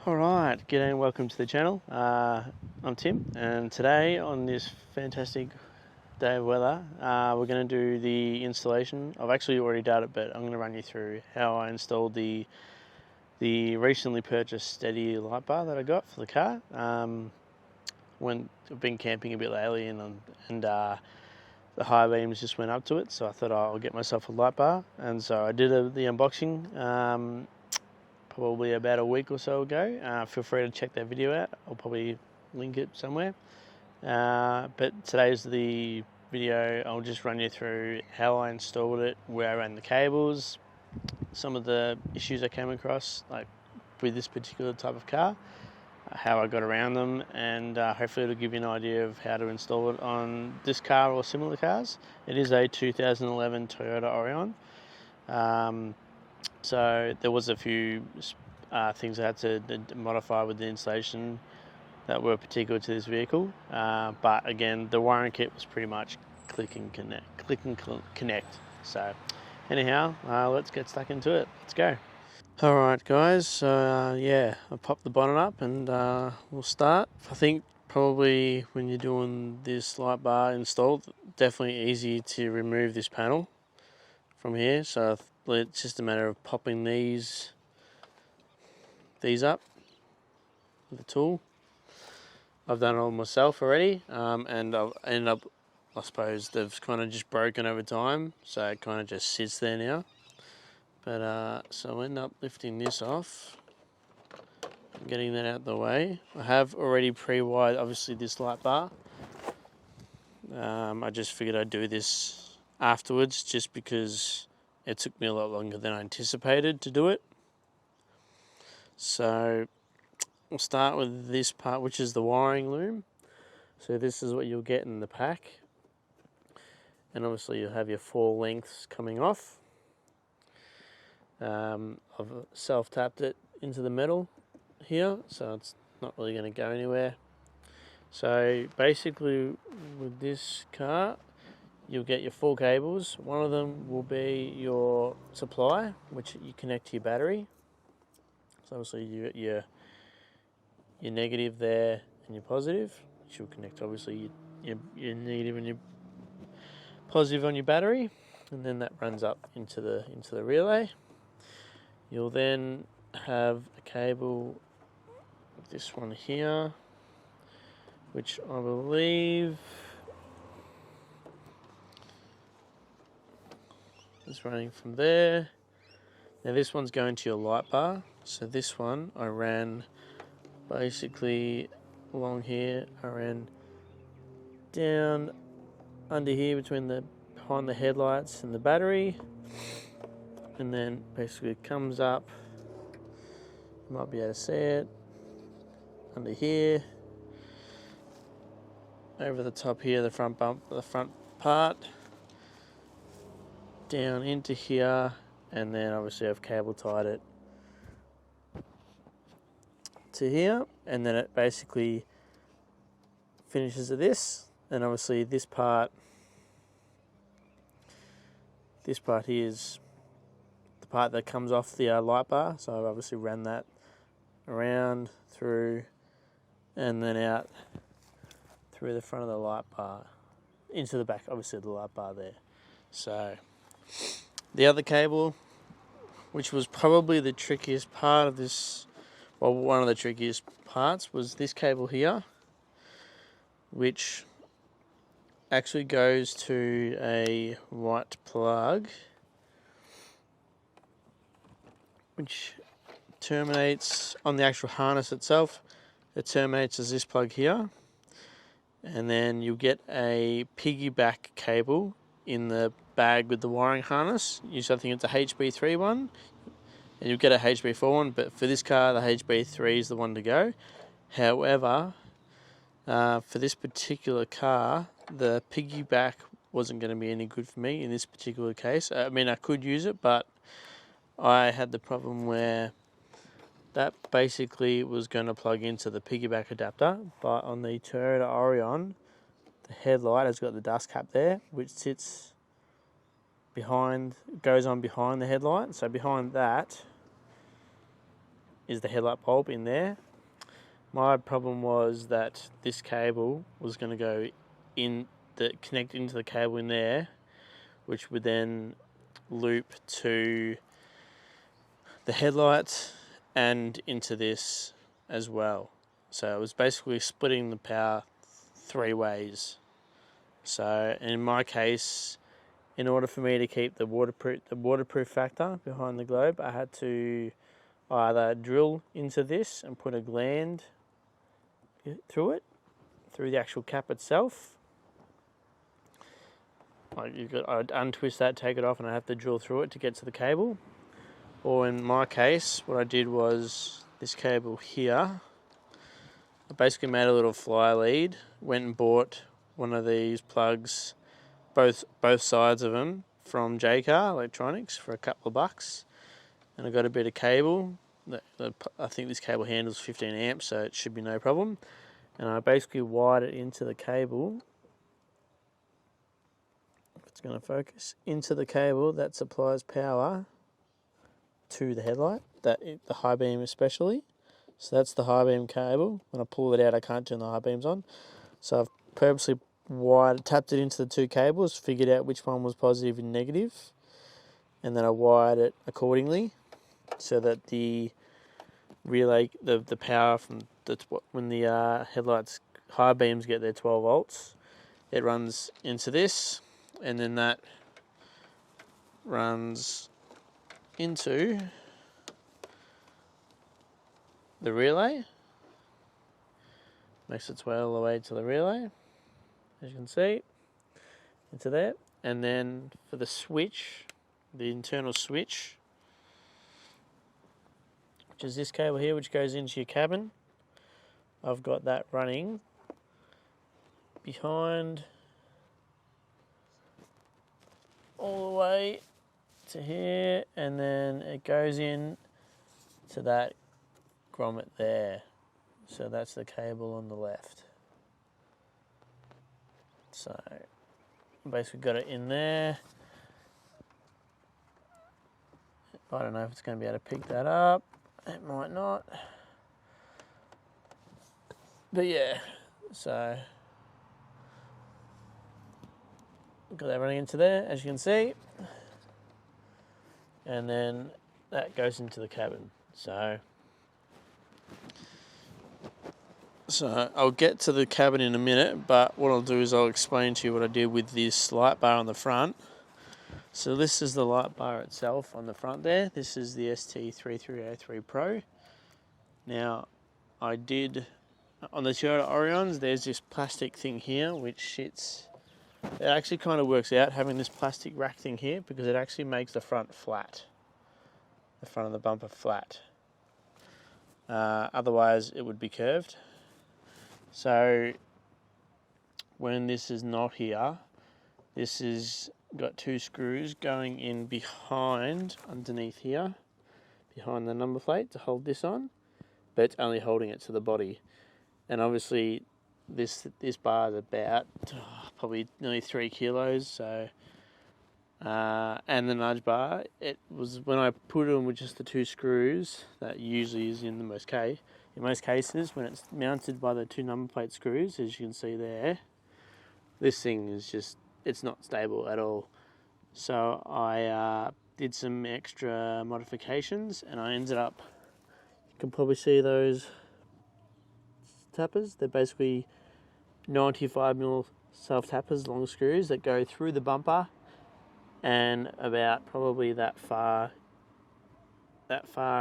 Alright, g'day and welcome to the channel. I'm Tim, and today on this fantastic day of weather, we're going to do the installation. I've actually already done it, but I'm going to run you through how I installed the recently purchased STEDI light bar that I got for the car. When I've been camping a bit lately and the high beams just went up to it, so I thought I'll get myself a light bar, and so I did the unboxing. Probably about a week or so ago. Feel free to check that video out. I'll probably link it somewhere. But today's the video. I'll just run you through how I installed it, where I ran the cables, some of the issues I came across, like with this particular type of car, how I got around them, and hopefully it'll give you an idea of how to install it on this car or similar cars. It is a 2011 Toyota Orion. So there was a few things I had to modify with the installation that were particular to this vehicle. But again, the wiring kit was pretty much click and connect. So anyhow, let's get stuck into it. Let's go. All right, guys. So yeah, I popped the bonnet up and we'll start. I think probably when you're doing this light bar installed, definitely easy to remove this panel from here. So it's just a matter of popping these up with the tool. I've done it all myself already, and I've ended up, I suppose they've kind of just broken over time, so it kind of just sits there now. But so I end up lifting this off, getting that out of the way. I have already pre-wired, obviously, this light bar. I just figured I'd do this afterwards, just because it took me a lot longer than I anticipated to do it. So we'll start with this part, which is the wiring loom. So this is what you'll get in the pack. And obviously you'll have your 4 lengths coming off. I've self-tapped it into the metal here, so it's not really going to go anywhere. So basically with this car, you'll get your 4 cables. One of them will be your supply, which you connect to your battery. So obviously you get your negative there and your positive, which will connect obviously your negative and your positive on your battery, and then that runs up into the relay. You'll then have a cable, this one here, which I believe is running from there. Now this one's going to your light bar. So this one I ran basically along here. I ran down under here behind the headlights and the battery, and then basically it comes up. You might be able to see it under here, over the top here, the front part, down into here, and then obviously I've cable tied it to here, and then it basically finishes at this, and obviously this part here is the part that comes off the light bar, so I've obviously ran that around through and then out through the front of the light bar into the back, obviously the light bar there. So the other cable, which was probably the trickiest part of this, well, one of the trickiest parts, was this cable here, which actually goes to a white plug, which terminates on the actual harness itself. It terminates as this plug here, and then you'll get a piggyback cable in the bag with the wiring harness. Usually I think it's a HB3 one, and you'll get a HB4 one, but for this car the HB3 is the one to go. However, for this particular car, the piggyback wasn't going to be any good for me in this particular case. I mean, I could use it, but I had the problem where that basically was going to plug into the piggyback adapter, but on the Toyota Orion, the headlight has got the dust cap there, which sits behind, goes on behind the headlight. So behind that is the headlight bulb in there. My problem was that this cable was going to go connect into the cable in there, which would then loop to the headlights and into this as well. So it was basically splitting the power 3 ways. So in my case, in order for me to keep the waterproof factor behind the globe, I had to either drill into this and put a gland through the actual cap itself. I'd untwist that, take it off, and I have to drill through it to get to the cable. Or in my case, what I did was this cable here. I basically made a little fly lead, went and bought one of these plugs, both sides of them, from JCar Electronics for a couple of bucks. And I got a bit of cable. I think this cable handles 15 amps, so it should be no problem. And I basically wired it into the cable. If it's going to focus, into the cable that supplies power to the headlight, the high beam especially. So that's the high beam cable. When I pull it out, I can't turn the high beams on. So I've purposely tapped it into the 2 cables, figured out which one was positive and negative, and then I wired it accordingly so that the relay, the power from when the headlights high beams get their 12 volts, it runs into this, and then that runs into the relay, makes its way all the way to the relay, as you can see, into there. And then for the switch, the internal switch, which is this cable here, which goes into your cabin, I've got that running behind all the way to here, and then it goes in to that grommet there. So that's the cable on the left. So basically got it in there. I don't know if it's going to be able to pick that up. It might not. But yeah, so got that running into there, as you can see. And then that goes into the cabin. So I'll get to the cabin in a minute, but what I'll do is I'll explain to you what I did with this light bar on the front. So this is the light bar itself on the front there. This is the STEDI Pro. Now, I did, on the Toyota Orions, there's this plastic thing here, which it actually kind of works out having this plastic rack thing here, because it actually makes the front flat. The front of the bumper flat. Otherwise, it would be curved. So when this is not here, this is got 2 screws going in behind, underneath here, behind the number plate to hold this on, but it's only holding it to the body. And obviously this bar is about probably nearly 3 kilos. So and the nudge bar, it was, when I put it on with just the 2 screws, that usually is in most cases, when it's mounted by the 2 number plate screws, as you can see there, this thing is just, it's not stable at all. So I did some extra modifications, and I ended up, you can probably see those tappers. They're basically 95mm self-tappers, long screws that go through the bumper and about probably that far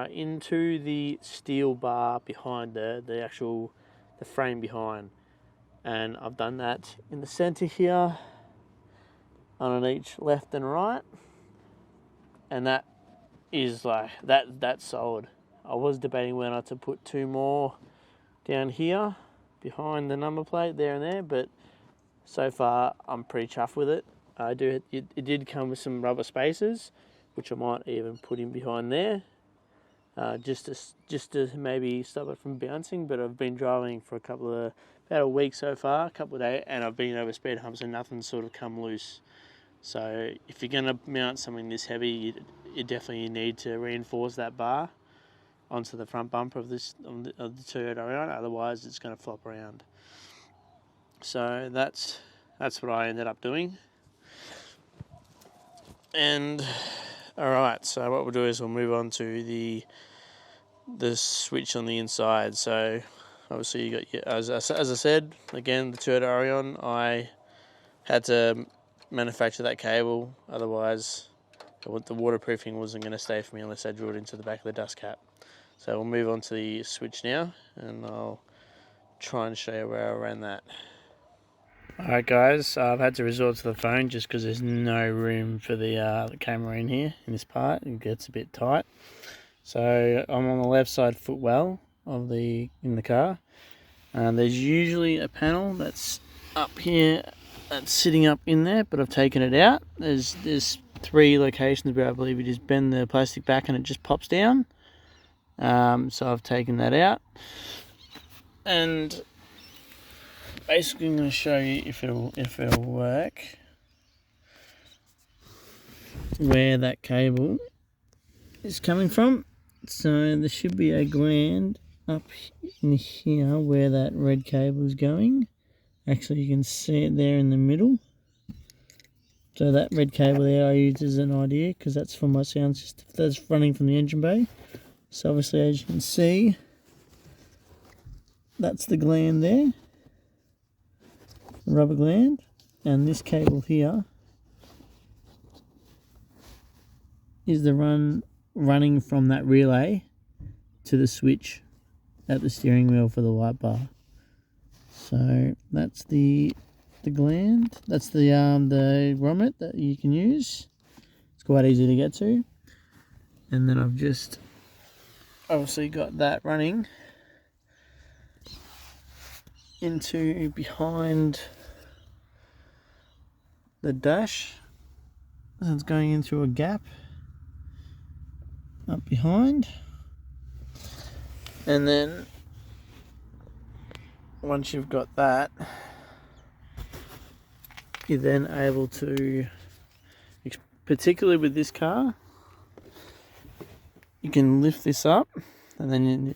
into the steel bar behind the frame behind. And I've done that in the center here, on each left and right, and that is like that's solid. I was debating whether to put 2 more down here behind the number plate there and there, but so far I'm pretty chuffed with it. It did come with some rubber spacers, which I might even put in behind there, just to maybe stop it from bouncing. But I've been driving for about a week so far, a couple of days, and I've been over speed humps and nothing's sort of come loose. So if you're going to mount something this heavy, you definitely need to reinforce that bar. onto the front bumper of the Toyota Arion, otherwise it's going to flop around. So that's what I ended up doing. And alright, so what we'll do is we'll move on to the switch on the inside. So obviously you got, as I said, again, the Toyota Arion, I had to manufacture that cable, otherwise the waterproofing wasn't going to stay for me unless I drilled into the back of the dust cap. So we'll move on to the switch now, and I'll try and show you where I ran that. Alright guys, I've had to resort to the phone just because there's no room for the camera in here, in this part. It gets a bit tight. So I'm on the left side footwell of in the car. There's usually a panel that's up here, that's sitting up in there, but I've taken it out. There's 3 locations where I believe you just bend the plastic back and it just pops down. So I've taken that out, and basically I'm going to show you if it'll work, where that cable is coming from. So there should be a gland up in here where that red cable is going. Actually, you can see it there in the middle. So that red cable there I use as an idea, because that's for my sound system. That's running from the engine bay. So obviously, as you can see, that's the gland there, the rubber gland, and this cable here is the running from that relay to the switch at the steering wheel for the light bar. So that's the gland. That's the grommet that you can use. It's quite easy to get to. And then I've just obviously got that running into behind the dash. So it's going into a gap up behind, and then once you've got that, you're then able to, particularly with this car, you can lift this up, and then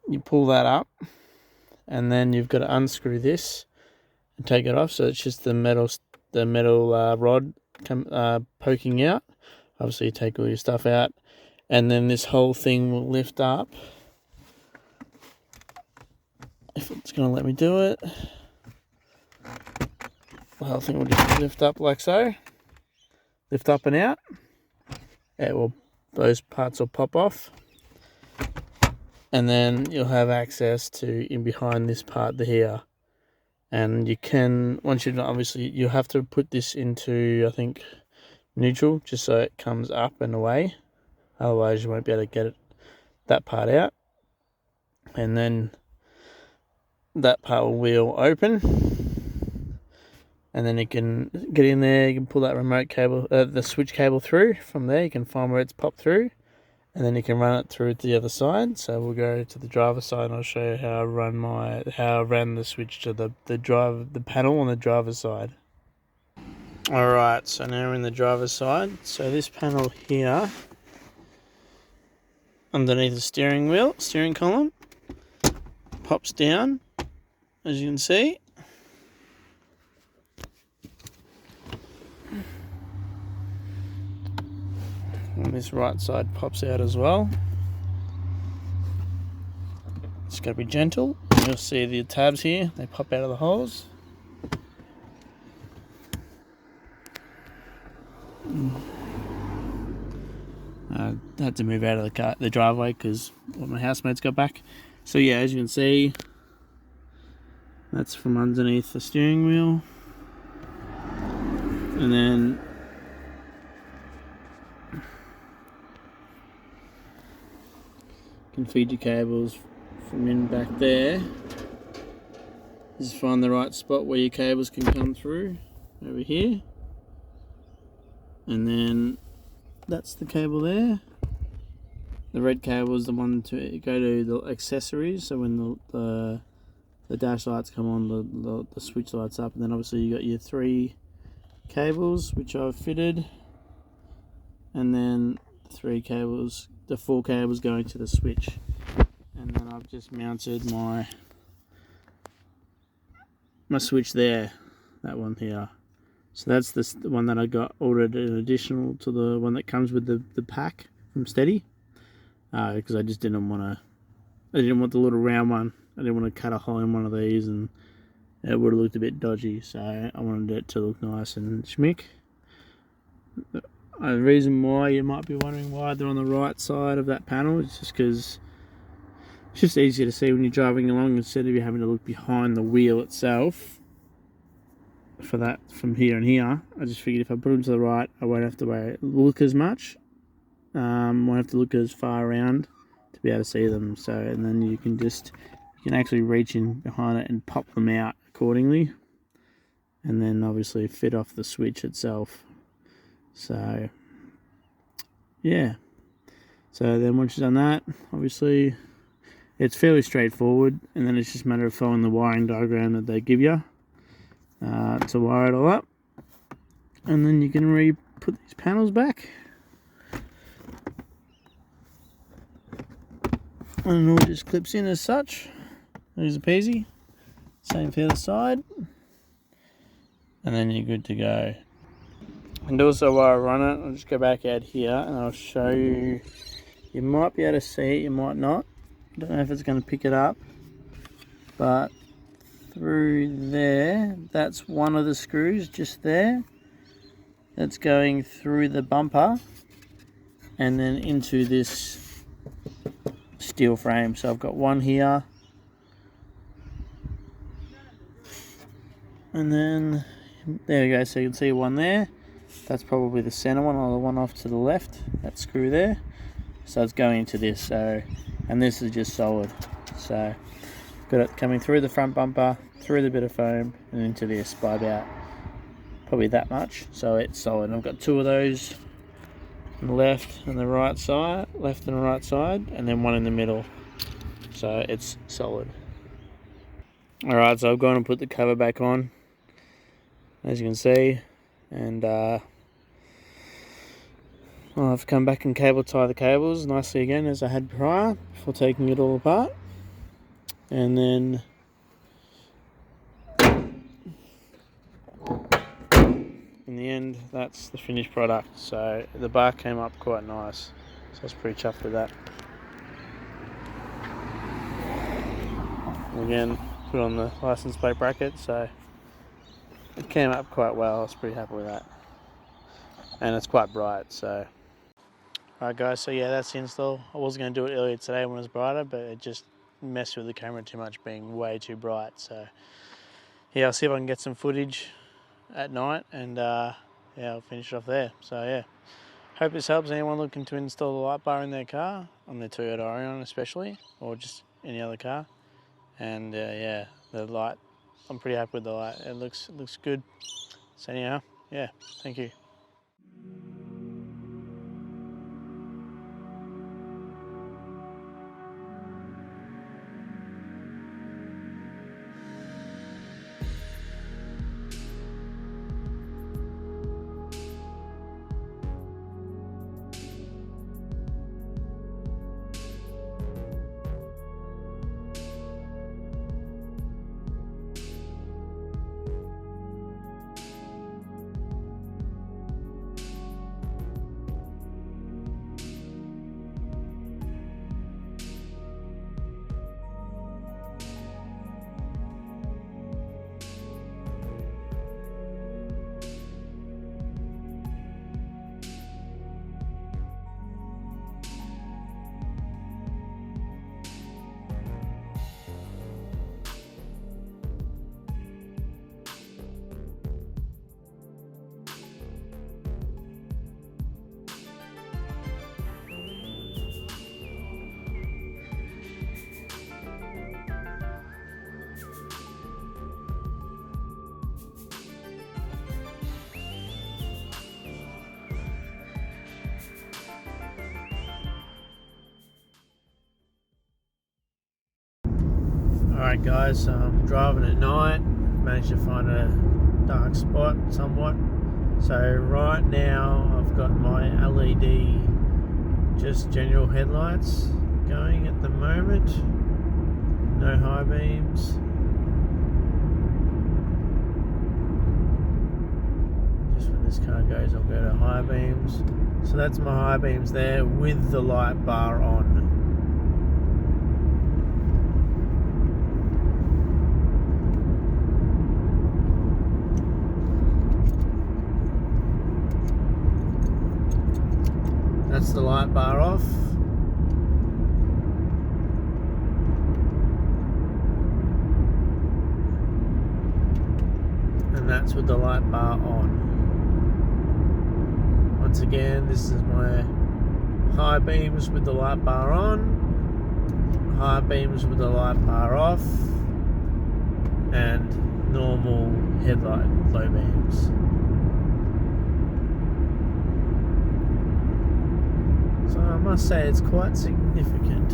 you pull that up, and then you've got to unscrew this and take it off. So it's just the metal rod poking out. Obviously, you take all your stuff out, and then this whole thing will lift up. If it's going to let me do it, the whole thing will just lift up like so. Lift up and out. Those parts will pop off, and then you'll have access to in behind this part here. And you can, once you've obviously, you have to put this into, I think, neutral, just so it comes up and away. Otherwise, you won't be able to get that part out. And then that part will open, and then you can get in there. You can pull that remote cable, the switch cable through. From there, you can find where it's popped through, and then you can run it through to the other side. So we'll go to the driver's side, and I'll show you how I ran the switch to the panel on the driver's side. Alright, so now we're in the driver's side. So this panel here, underneath the steering column, pops down, as you can see. And this right side pops out as well. Just got to be gentle. You'll see the tabs here, they pop out of the holes. I had to move out of the driveway because my housemates got back. So yeah, as you can see, that's from underneath the steering wheel, and then you can feed your cables from in back there. Just find the right spot where your cables can come through over here, and then that's the cable there. The red cable is the one to go to the accessories, so when the dash lights come on, the switch lights up. And then obviously you got your 3 cables which I've fitted, and then 3 cables the 4 cables going to the switch, and then I've just mounted my switch there, that one here. So that's the one that I got ordered in additional to the one that comes with the pack from STEDI, because I just didn't want the little round one. I didn't want to cut a hole in one of these and it would have looked a bit dodgy, so I wanted it to look nice and schmick. The reason why you might be wondering why they're on the right side of that panel is just because it's just easier to see when you're driving along instead of you having to look behind the wheel itself. For that, from here and here, I just figured if I put them to the right, I won't have to look as much. Won't have to look as far around to be able to see them. So, and then you can actually reach in behind it and pop them out accordingly, and then obviously fit off the switch itself. So yeah, so then once you've done that, obviously it's fairly straightforward, and then it's just a matter of following the wiring diagram that they give you to wire it all up, and then you can put these panels back, and it all just clips in as such. Easy peasy. Same for the other side, and then you're good to go. And also while I run it, I'll just go back out here and I'll show you. You might be able to see it, you might not. I don't know if it's going to pick it up, but through there, that's one of the screws just there. That's going through the bumper and then into this steel frame. So I've got one here, and then there we go. So you can see one there. That's probably the center one, or the one off to the left, that screw there. So it's going into this, so, and this is just solid. So got it coming through the front bumper, through the bit of foam, and into this by about probably that much. So it's solid. And I've got 2 of those on the left and the right side, and then one in the middle. So it's solid. Alright, so I've gone and put the cover back on, as you can see, and I've come back and cable tie the cables nicely again as I had prior before taking it all apart. And then in the end, that's the finished product. So the bar came up quite nice, so I was pretty chuffed with that. Again, put on the license plate bracket, so it came up quite well. I was pretty happy with that, and it's quite bright. So alright guys, so yeah, that's the install. I was going to do it earlier today when it was brighter, but it just messed with the camera too much, being way too bright. So yeah, I'll see if I can get some footage at night, and yeah, I'll finish it off there. So yeah, hope this helps anyone looking to install the light bar in their car, on their Toyota Orion especially, or just any other car. And yeah, the light, I'm pretty happy with the light. It looks good. So anyhow, yeah, thank you. Alright guys, so I'm driving at night, managed to find a dark spot somewhat. So right now I've got my LED Just general headlights going at the moment. No high beams. Just when this car goes, I'll go to high beams. So that's my high beams there with the light bar on. That's the light bar off. And that's with the light bar on. Once again, this is my high beams with the light bar on, high beams with the light bar off, and normal headlight low beams. So I must say it's quite significant.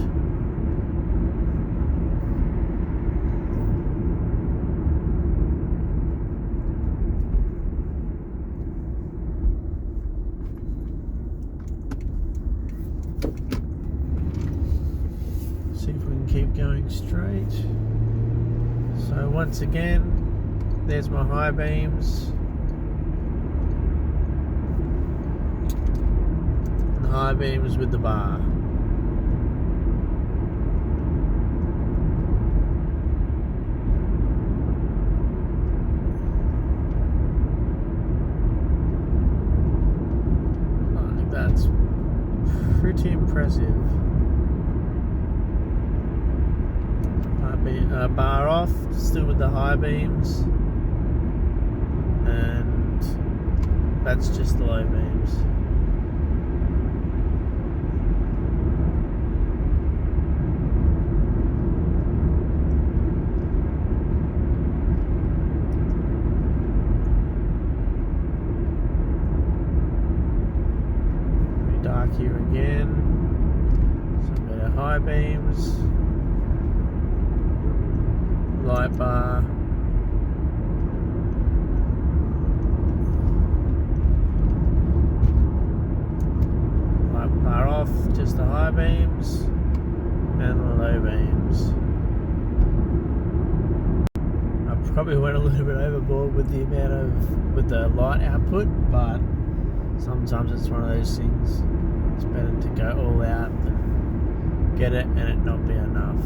See if we can keep going straight. So once again, there's my high beams. High beams with the bar. I think that's pretty impressive. Bar off, still with the high beams, and that's just the low beams. Dark here again, some better high beams, light bar, light bar off, just the high beams and the low beams. I probably went a little bit overboard with the the light output, but sometimes it's one of those things. It's better to go all out than get it and it not be enough.